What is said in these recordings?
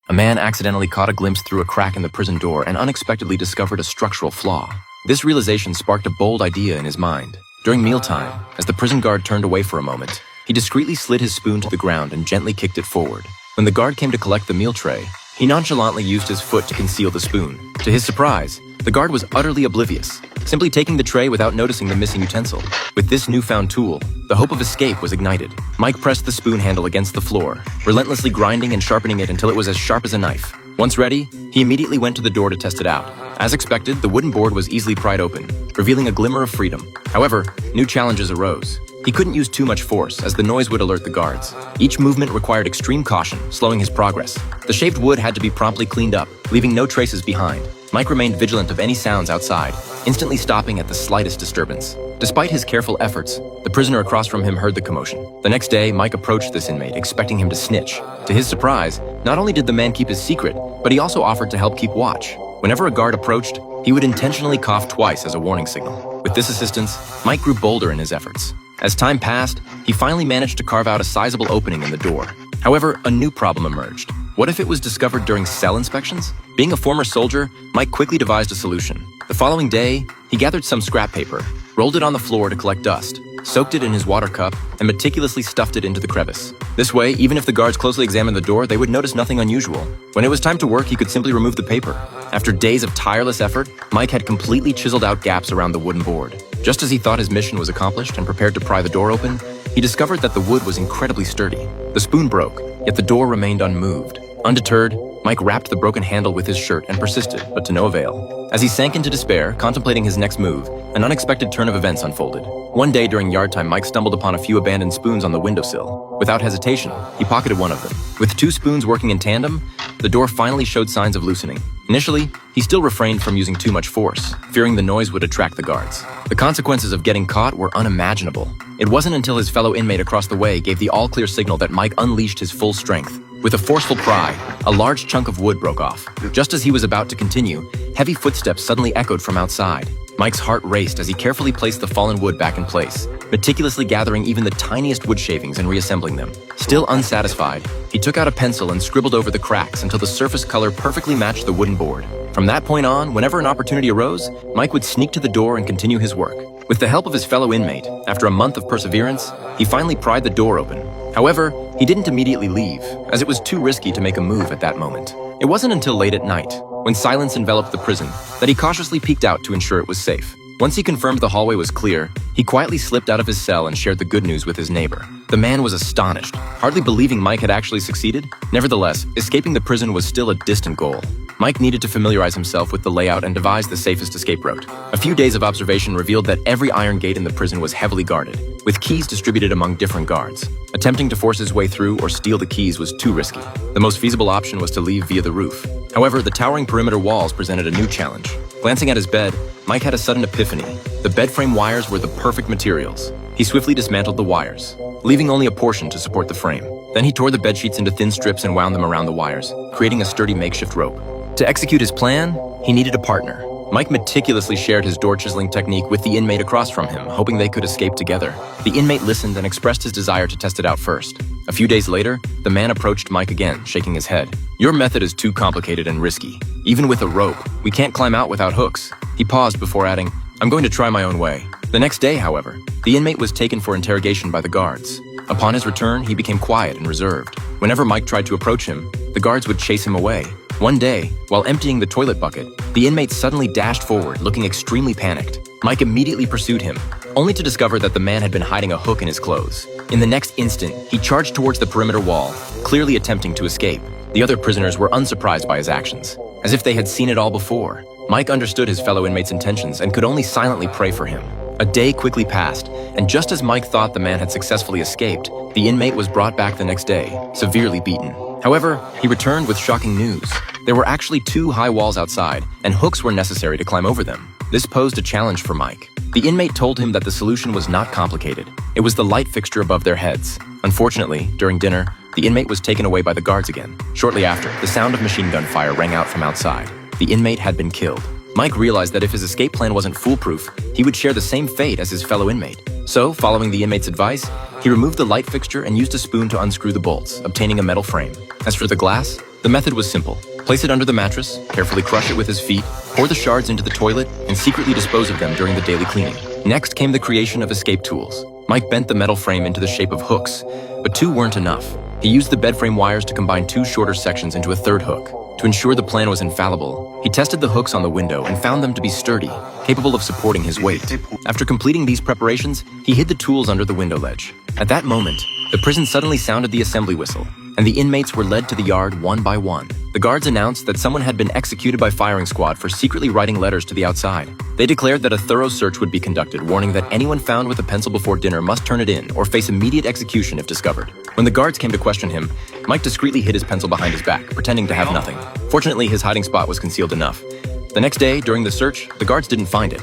A man accidentally caught a glimpse through a crack in the prison door and unexpectedly discovered a structural flaw. This realization sparked a bold idea in his mind. During mealtime, as the prison guard turned away for a moment, he discreetly slid his spoon to the ground and gently kicked it forward. When the guard came to collect the meal tray, he nonchalantly used his foot to conceal the spoon. To his surprise, the guard was utterly oblivious, simply taking the tray without noticing the missing utensil. With this newfound tool, the hope of escape was ignited. Mike pressed the spoon handle against the floor, relentlessly grinding and sharpening it until it was as sharp as a knife. Once ready, he immediately went to the door to test it out. As expected, the wooden board was easily pried open, revealing a glimmer of freedom. However, new challenges arose. He couldn't use too much force, as the noise would alert the guards. Each movement required extreme caution, slowing his progress. The shaved wood had to be promptly cleaned up, leaving no traces behind. Mike remained vigilant of any sounds outside, instantly stopping at the slightest disturbance. Despite his careful efforts, the prisoner across from him heard the commotion. The next day, Mike approached this inmate, expecting him to snitch. To his surprise, not only did the man keep his secret, but he also offered to help keep watch. Whenever a guard approached, he would intentionally cough twice as a warning signal. With this assistance, Mike grew bolder in his efforts. As time passed, he finally managed to carve out a sizable opening in the door. However, a new problem emerged. What if it was discovered during cell inspections? Being a former soldier, Mike quickly devised a solution. The following day, he gathered some scrap paper, rolled it on the floor to collect dust, soaked it in his water cup, and meticulously stuffed it into the crevice. This way, even if the guards closely examined the door, they would notice nothing unusual. When it was time to work, he could simply remove the paper. After days of tireless effort, Mike had completely chiseled out gaps around the wooden board. Just as he thought his mission was accomplished and prepared to pry the door open, he discovered that the wood was incredibly sturdy. The spoon broke, yet the door remained unmoved. Undeterred, Mike wrapped the broken handle with his shirt and persisted, but to no avail. As he sank into despair, contemplating his next move, an unexpected turn of events unfolded. One day during yard time, Mike stumbled upon a few abandoned spoons on the windowsill. Without hesitation, he pocketed one of them. With two spoons working in tandem, the door finally showed signs of loosening. Initially, he still refrained from using too much force, fearing the noise would attract the guards. The consequences of getting caught were unimaginable. It wasn't until his fellow inmate across the way gave the all-clear signal that Mike unleashed his full strength. With a forceful pry, a large chunk of wood broke off. Just as he was about to continue, heavy footsteps suddenly echoed from outside. Mike's heart raced as he carefully placed the fallen wood back in place, meticulously gathering even the tiniest wood shavings and reassembling them. Still unsatisfied, he took out a pencil and scribbled over the cracks until the surface color perfectly matched the wooden board. From that point on, whenever an opportunity arose, Mike would sneak to the door and continue his work. With the help of his fellow inmate, after a month of perseverance, he finally pried the door open. However, he didn't immediately leave, as it was too risky to make a move at that moment. It wasn't until late at night, when silence enveloped the prison, that he cautiously peeked out to ensure it was safe. Once he confirmed the hallway was clear, he quietly slipped out of his cell and shared the good news with his neighbor. The man was astonished, hardly believing Mike had actually succeeded. Nevertheless, escaping the prison was still a distant goal. Mike needed to familiarize himself with the layout and devise the safest escape route. A few days of observation revealed that every iron gate in the prison was heavily guarded, with keys distributed among different guards. Attempting to force his way through or steal the keys was too risky. The most feasible option was to leave via the roof. However, the towering perimeter walls presented a new challenge. Glancing at his bed, Mike had a sudden epiphany. The bed frame wires were the perfect materials. He swiftly dismantled the wires, leaving only a portion to support the frame. Then he tore the bed sheets into thin strips and wound them around the wires, creating a sturdy makeshift rope. To execute his plan, he needed a partner. Mike meticulously shared his door chiseling technique with the inmate across from him, hoping they could escape together. The inmate listened and expressed his desire to test it out first. A few days later, the man approached Mike again, shaking his head. "Your method is too complicated and risky. Even with a rope, we can't climb out without hooks." He paused before adding, "I'm going to try my own way." The next day, however, the inmate was taken for interrogation by the guards. Upon his return, he became quiet and reserved. Whenever Mike tried to approach him, the guards would chase him away. One day, while emptying the toilet bucket, the inmate suddenly dashed forward, looking extremely panicked. Mike immediately pursued him, only to discover that the man had been hiding a hook in his clothes. In the next instant, he charged towards the perimeter wall, clearly attempting to escape. The other prisoners were unsurprised by his actions, as if they had seen it all before. Mike understood his fellow inmates' intentions and could only silently pray for him. A day quickly passed, and just as Mike thought the man had successfully escaped, the inmate was brought back the next day, severely beaten. However, he returned with shocking news. There were actually two high walls outside, and hooks were necessary to climb over them. This posed a challenge for Mike. The inmate told him that the solution was not complicated. It was the light fixture above their heads. Unfortunately, during dinner, the inmate was taken away by the guards again. Shortly after, the sound of machine gun fire rang out from outside. The inmate had been killed. Mike realized that if his escape plan wasn't foolproof, he would share the same fate as his fellow inmate. So, following the inmate's advice, he removed the light fixture and used a spoon to unscrew the bolts, obtaining a metal frame. As for the glass, The method was simple. Place it under the mattress, carefully crush it with his feet, pour the shards into the toilet, and secretly dispose of them during the daily cleaning. Next came the creation of escape tools. Mike bent the metal frame into the shape of hooks, but two weren't enough. He used the bed frame wires to combine two shorter sections into a third hook. To ensure the plan was infallible, he tested the hooks on the window and found them to be sturdy, capable of supporting his weight. After completing these preparations, he hid the tools under the window ledge. At that moment, the prison suddenly sounded the assembly whistle, and the inmates were led to the yard one by one. The guards announced that someone had been executed by firing squad for secretly writing letters to the outside. They declared that a thorough search would be conducted, warning that anyone found with a pencil before dinner must turn it in or face immediate execution if discovered. When the guards came to question him, Mike discreetly hid his pencil behind his back, pretending to have nothing. Fortunately, his hiding spot was concealed enough. The next day, during the search, the guards didn't find it.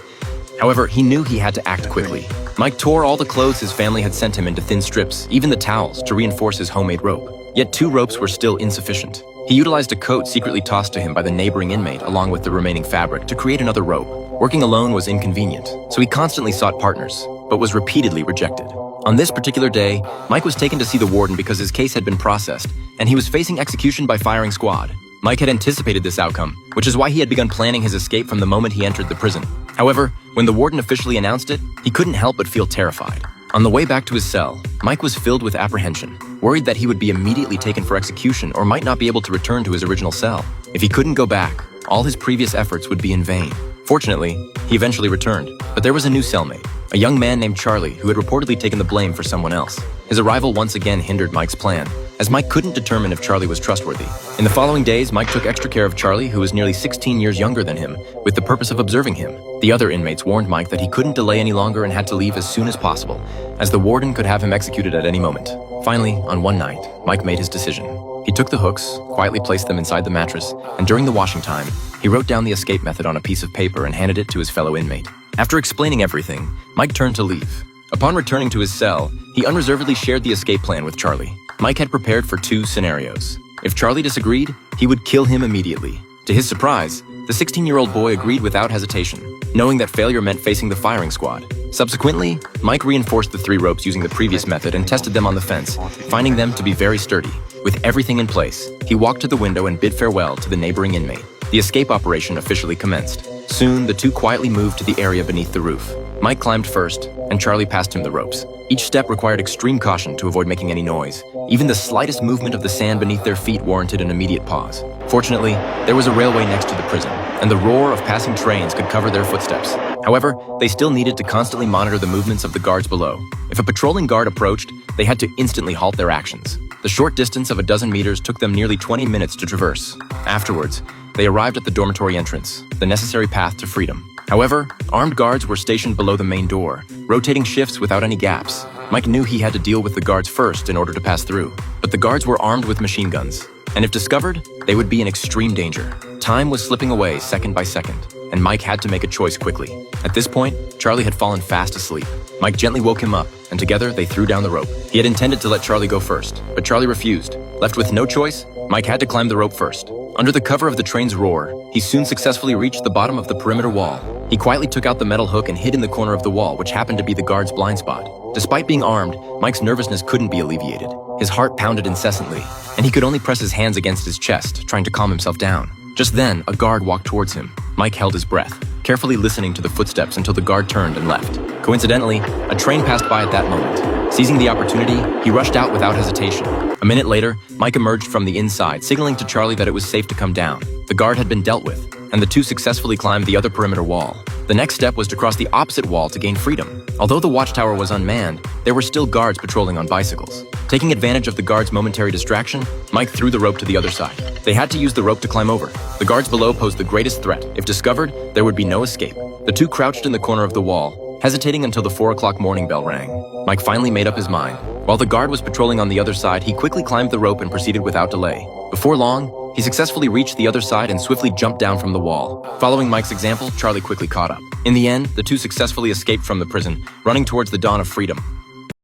However, he knew he had to act quickly. Mike tore all the clothes his family had sent him into thin strips, even the towels, to reinforce his homemade rope. Yet 2 ropes were still insufficient. He utilized a coat secretly tossed to him by the neighboring inmate along with the remaining fabric to create another rope. Working alone was inconvenient, so he constantly sought partners, but was repeatedly rejected. On this particular day, Mike was taken to see the warden because his case had been processed, and he was facing execution by firing squad. Mike had anticipated this outcome, which is why he had begun planning his escape from the moment he entered the prison. However, when the warden officially announced it, he couldn't help but feel terrified. On the way back to his cell, Mike was filled with apprehension, worried that he would be immediately taken for execution or might not be able to return to his original cell. If he couldn't go back, all his previous efforts would be in vain. Fortunately, he eventually returned, but there was a new cellmate, a young man named Charlie who had reportedly taken the blame for someone else. His arrival once again hindered Mike's plan, as Mike couldn't determine if Charlie was trustworthy. In the following days, Mike took extra care of Charlie, who was nearly 16 years younger than him, with the purpose of observing him. The other inmates warned Mike that he couldn't delay any longer and had to leave as soon as possible, as the warden could have him executed at any moment. Finally, on one night, Mike made his decision. He took the hooks, quietly placed them inside the mattress, and during the washing time, he wrote down the escape method on a piece of paper and handed it to his fellow inmate. After explaining everything, Mike turned to leave. Upon returning to his cell, he unreservedly shared the escape plan with Charlie. Mike had prepared for 2 scenarios. If Charlie disagreed, he would kill him immediately. To his surprise, the 16-year-old boy agreed without hesitation, knowing that failure meant facing the firing squad. Subsequently, Mike reinforced the 3 ropes using the previous method and tested them on the fence, finding them to be very sturdy. With everything in place, he walked to the window and bid farewell to the neighboring inmate. The escape operation officially commenced. Soon, the 2 quietly moved to the area beneath the roof. Mike climbed first, and Charlie passed him the ropes. Each step required extreme caution to avoid making any noise. Even the slightest movement of the sand beneath their feet warranted an immediate pause. Fortunately, there was a railway next to the prison, and the roar of passing trains could cover their footsteps. However, they still needed to constantly monitor the movements of the guards below. If a patrolling guard approached, they had to instantly halt their actions. The short distance of a dozen meters took them nearly 20 minutes to traverse. Afterwards, they arrived at the dormitory entrance, the necessary path to freedom. However, armed guards were stationed below the main door, rotating shifts without any gaps. Mike knew he had to deal with the guards first in order to pass through, but the guards were armed with machine guns, and if discovered, they would be in extreme danger. Time was slipping away second by second, and Mike had to make a choice quickly. At this point, Charlie had fallen fast asleep. Mike gently woke him up, and together they threw down the rope. He had intended to let Charlie go first, but Charlie refused. Left with no choice, Mike had to climb the rope first. Under the cover of the train's roar, he soon successfully reached the bottom of the perimeter wall. He quietly took out the metal hook and hid in the corner of the wall, which happened to be the guard's blind spot. Despite being armed, Mike's nervousness couldn't be alleviated. His heart pounded incessantly, and he could only press his hands against his chest, trying to calm himself down. Just then, a guard walked towards him. Mike held his breath, carefully listening to the footsteps until the guard turned and left. Coincidentally, a train passed by at that moment. Seizing the opportunity, he rushed out without hesitation. A minute later, Mike emerged from the inside, signaling to Charlie that it was safe to come down. The guard had been dealt with, and the 2 successfully climbed the other perimeter wall. The next step was to cross the opposite wall to gain freedom. Although the watchtower was unmanned, there were still guards patrolling on bicycles. Taking advantage of the guard's momentary distraction, Mike threw the rope to the other side. They had to use the rope to climb over. The guards below posed the greatest threat. If discovered, there would be no escape. The 2 crouched in the corner of the wall, hesitating until the 4 o'clock morning bell rang. Mike finally made up his mind. While the guard was patrolling on the other side, he quickly climbed the rope and proceeded without delay. Before long, he successfully reached the other side and swiftly jumped down from the wall. Following Mike's example, Charlie quickly caught up. In the end, the 2 successfully escaped from the prison, running towards the dawn of freedom.